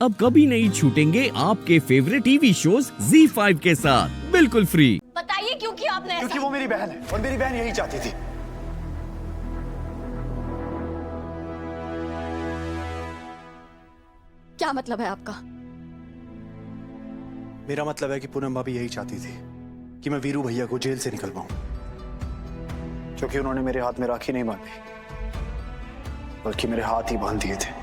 अब कभी नहीं छूटेंगे आपके फेवरेट टीवी शोज ZEE5 के साथ बिल्कुल फ्री। बताइए क्यों किया आपने ऐसा? क्योंकि वो मेरी बहन है और मेरी बहन यही चाहती थी। क्या मतलब है आपका? मेरा मतलब है कि पूनम भाभी यही चाहती थी कि मैं वीरू भैया को जेल से निकलवाऊं, क्योंकि उन्होंने मेरे हाथ में राखी नहीं बांधी बल्कि मेरे हाथ ही बांध दिए थे।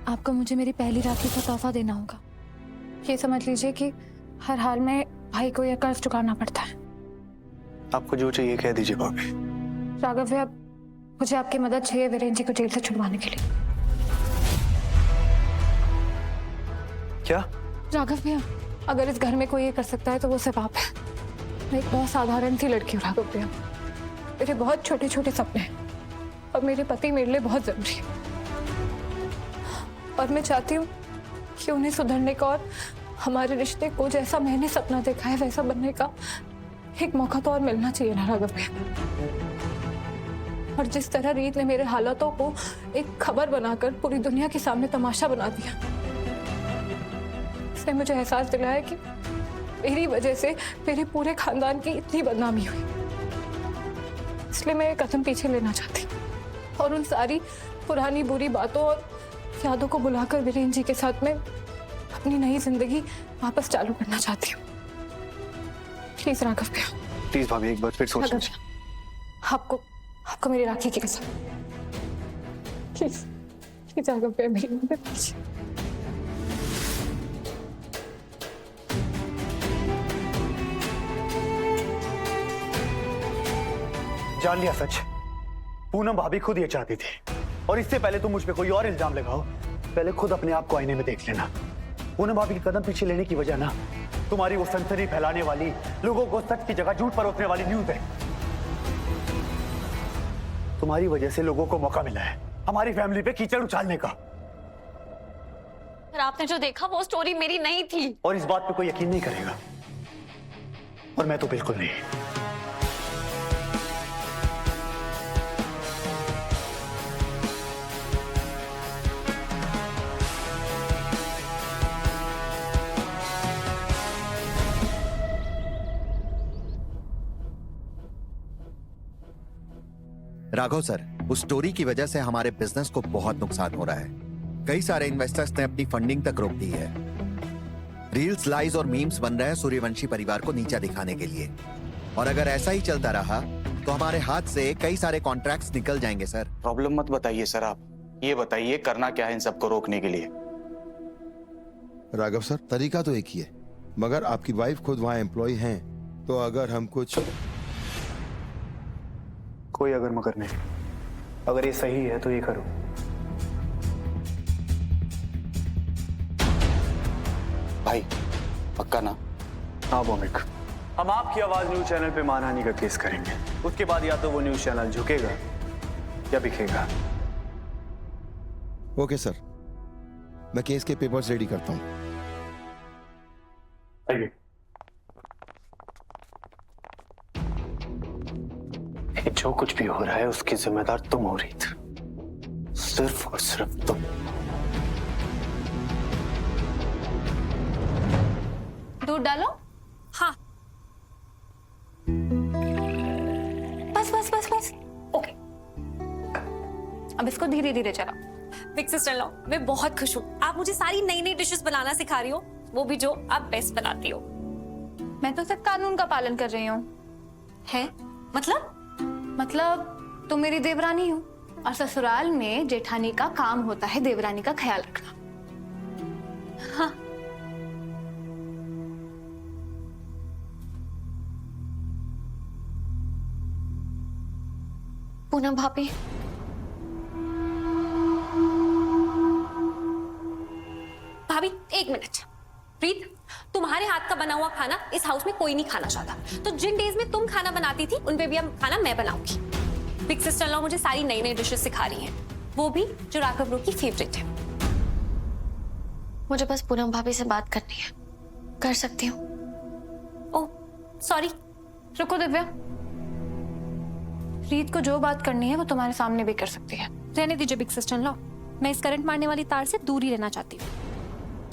आपको मुझे मेरी पहली राखी का तोहफा देना होगा। ये समझ लीजिए कि हर हाल में भाई को यह कर्ज चुकाना पड़ता है। आपको जो चाहिए कह दीजिए भाभी। राघव भैया, मुझे आपकी मदद चाहिए वीरेन जी को जेल से छुड़वाने के लिए। क्या? राघव भैया, अगर इस घर में कोई ये कर सकता है तो वो सिर्फ आप है। मैं एक बहुत साधारण सी लड़की हूँ राघव भैया। मेरे बहुत छोटे छोटे सपने हैं और मेरे पति मेरे लिए बहुत जरूरी है। और मैं चाहती हूँ कि उन्हें सुधरने का और हमारे रिश्ते को जैसा मैंने सपना देखा है वैसा बनने का एक मौका तो और मिलना चाहिए ना राघव भैया। और जिस तरह रीत ने मेरे हालातों को एक खबर बनाकर पूरी दुनिया के सामने तमाशा बना दिया, इसने मुझे एहसास दिलाया कि मेरी वजह से मेरे पूरे खानदान की इतनी बदनामी हुई। इसलिए मैं एक कदम पीछे लेना चाहती हूँ और उन सारी पुरानी बुरी बातों और यादों को बुलाकर वीरेन जी के साथ में अपनी नई जिंदगी वापस चालू करना चाहती हूँ। प्लीज राघव भैया, प्लीज भाभी एक बार फिर सोच राघव लीजिए। भैया, आपको मेरी राखी की कसम। प्लीज प्लीज राघव भैया, मेरी मदद कीजिए। जान लिया सच। पूनम भाभी खुद ये चाहती थी और इससे पहले तुम मुझ पे कोई और इल्जाम लगाओ, पहले खुद अपने आप को आईने में देख लेना। पूनम भाभी के कदम पीछे लेने की वजह ना तुम्हारी वो सनसनी फैलाने वाली, लोगों को सच की जगह झूठ परोसने वाली न्यूज़ है। तुम्हारी वजह से लोगों को मौका मिला है हमारी फैमिली पे कीचड़ उछालने का। पर आपने जो देखा वो स्टोरी मेरी नहीं थी। और इस बात पे कोई यकीन नहीं करेगा और मैं तो बिल्कुल नहीं। राघव सर, उस स्टोरी की वजह से हमारे बिजनेस को बहुत नुकसान हो रहा है। कई सारे इन्वेस्टर्स ने अपनी फंडिंग तक रोक दी है। रील्स, लाइज और मीम्स बन रहे हैं सूर्यवंशी परिवार को नीचा दिखाने के लिए। और अगर ऐसा ही चलता रहा तो हमारे हाथ से कई सारे कॉन्ट्रैक्ट्स निकल जाएंगे सर। प्रॉब्लम मत बताइए सर, आप ये बताइए करना क्या है इन सबको रोकने के लिए। राघव सर, तरीका तो एक ही है, मगर आपकी वाइफ खुद वहाँ एम्प्लॉय हैं, तो अगर हम कुछ कोई अगर मगर नहीं। अगर ये सही है तो ये करो। भाई पक्का ना? हाँ भौमिक, हम आपकी आवाज न्यूज चैनल पे मानहानि का केस करेंगे। उसके बाद या तो वो न्यूज चैनल झुकेगा या बिकेगा। ओके सर, मैं केस के पेपर्स रेडी करता हूँ। आइए। जो कुछ भी हो रहा है उसकी जिम्मेदार तुम हो रही थी, सिर्फ और सिर्फ तुम। दूध डालो। हाँ, बस बस बस बस, ओके। अब इसको धीरे धीरे चलाओ। बिग सिस्टर लॉ, मैं बहुत खुश हूँ। आप मुझे सारी नई नई डिशेस बनाना सिखा रही हो, वो भी जो आप बेस्ट बनाती हो। मैं तो सिर्फ कानून का पालन कर रही हूँ। है मतलब तुम मेरी देवरानी हो और ससुराल में जेठानी का काम होता है देवरानी का ख्याल रखना। हाँ। पूनम भाभी, भाभी एक मिनट। प्रीत, तुम्हारे हाथ का बना हुआ खाना इस हाउस में कोई नहीं खाना चाहता, तो जिन डेज में तुम खाना बनाती थी उन पे भी अब खाना मैं बनाऊंगी। बिग सिस्टर लॉ मुझे सारी नई नई डिशेस सिखा रही हैं, वो भी जो राघव ब्रो की फेवरेट है। मुझे बस पूनम भाभी से बात करनी है, कर सकती हूँ? ओह सॉरी, रुको दिव्या, रीत को जो बात करनी है वो तुम्हारे सामने भी कर सकती है। रहने दीजिए बिग सिस्टर लॉ, मैं इस करंट मारने वाली तार से दूर ही रहना चाहती हूँ।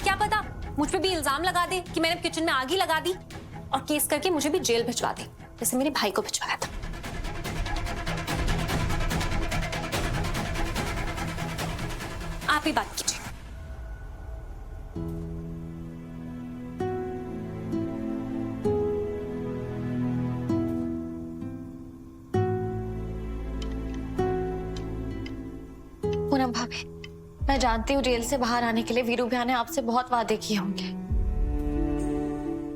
क्या पता मुझ पे भी इल्जाम लगा दे कि मैंने किचन में आग ही लगा दी और केस करके मुझे भी जेल भिजवा दे, जैसे मेरे भाई को भिजवाया था। आप ही बात कीजिए। पूनम भाभी, मैं जानती हूँ जेल से बाहर आने के लिए वीरू भैया ने आपसे बहुत वादे किए होंगे,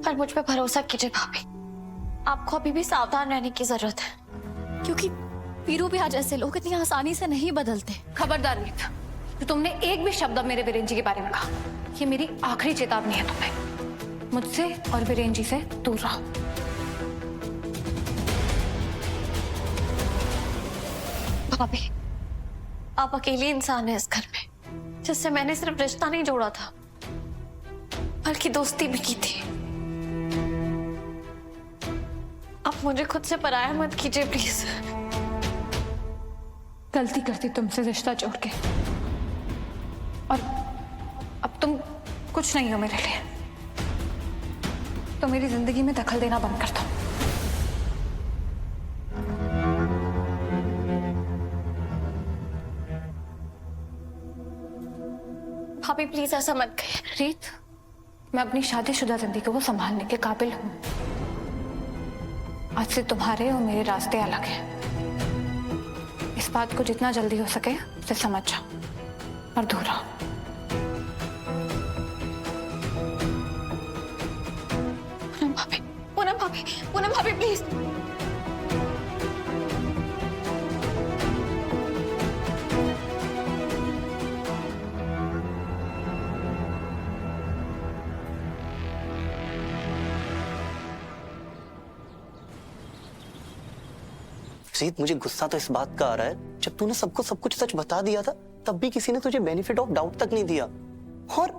पर मुझ पे भरोसा कीजिए भाभी, आपको अभी भी सावधान रहने की जरूरत है, क्योंकि वीरू भैया जैसे लोग इतनी आसानी से नहीं बदलते। खबरदार रीत, जो तुमने एक भी शब्द अब मेरे वीरेन जी के बारे में कहा, ये मेरी आखिरी चेतावनी है तुम्हें। मुझसे और वीरेन जी से दूर रहो। भाभी, आप अकेले इंसान हैं इस घर में, जिससे मैंने सिर्फ रिश्ता नहीं जोड़ा था बल्कि दोस्ती भी की थी। आप मुझे खुद से पराया मत कीजिए प्लीज। गलती करती तुमसे रिश्ता जोड़ के, और अब तुम कुछ नहीं हो मेरे लिए, तो मेरी जिंदगी में दखल देना बंद कर दो। भाभी प्लीज ऐसा मत कहिए। रीत, मैं अपनी शादीशुदा जिंदगी को संभालने के काबिल हूं। आज से तुम्हारे और मेरे रास्ते अलग हैं। इस बात को जितना जल्दी हो सके उसे समझ जाओ और दूर रहो। पूनम भाभी, पूनम भाभी, पूनम भाभी प्लीज। रीत, मुझे गुस्सा तो इस बात का आ रहा है, जब तूने सबको सब कुछ सच बता दिया था तब भी किसी ने तुझे बेनिफिट ऑफ डाउट तक नहीं दिया, और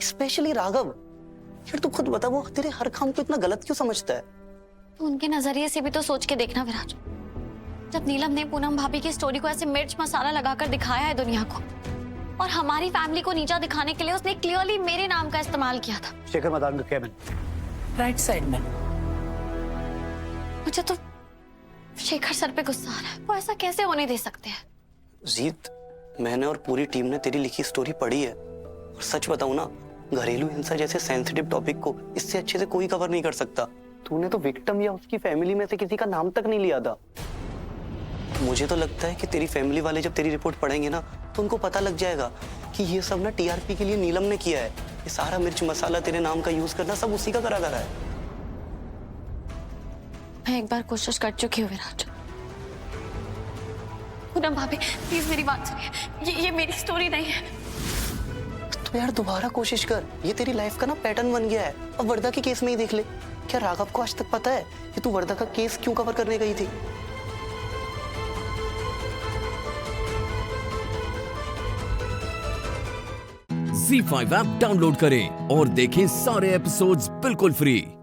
स्पेशली राघव। यार तू खुद बता, वो तेरे हर काम को इतना गलत क्यों समझता है? उनके नजरिए से भी तो सोच के देखना विराज। जब नीलम ने पूनम भाभी की स्टोरी को ऐसे मिर्च मसाला लगाकर दिखाया है दुनिया को, और हमारी फैमिली को नीचा दिखाने के लिए उसने क्लियरली मेरे नाम का इस्तेमाल किया था। शेखर मैदान का केबिन राइट साइड में। मुझे तो शेखर सर पे गुस्सा आ रहा है, वो ऐसा कैसे होने दे सकते हैं? जीत, मैंने और पूरी टीम ने तेरी लिखी स्टोरी पढ़ी है, और सच बताऊं ना, घरेलू हिंसा जैसे सेंसिटिव टॉपिक को इससे अच्छे से कोई कवर नहीं कर सकता। तूने तो विक्टिम या उसकी फैमिली में से किसी का नाम तक नहीं लिया था। मुझे तो लगता है कि तेरी फैमिली वाले जब तेरी रिपोर्ट पढ़ेंगे ना, तो उनको पता लग जाएगा कि ये सब ना टीआरपी के लिए नीलम ने किया है। ये सारा मिर्च मसाला तेरे नाम का यूज करना सब उसी का करा करा है। मैं एक बार कोशिश कर चुकी हूँ विराज। पूनम भाभी प्लीज मेरी बात सुनिए, ये मेरी स्टोरी नहीं है। तो यार दोबारा कोशिश कर, ये तेरी लाइफ का ना पैटर्न बन गया है। अब वर्दा के केस में ही देख ले, क्या राघव को आज तक पता है कि तू वर्दा का केस क्यों कवर करने गई थी? Z5 ऐप डाउनलोड करें और देखें सारे एपिसोड्स बिल्कुल फ्री।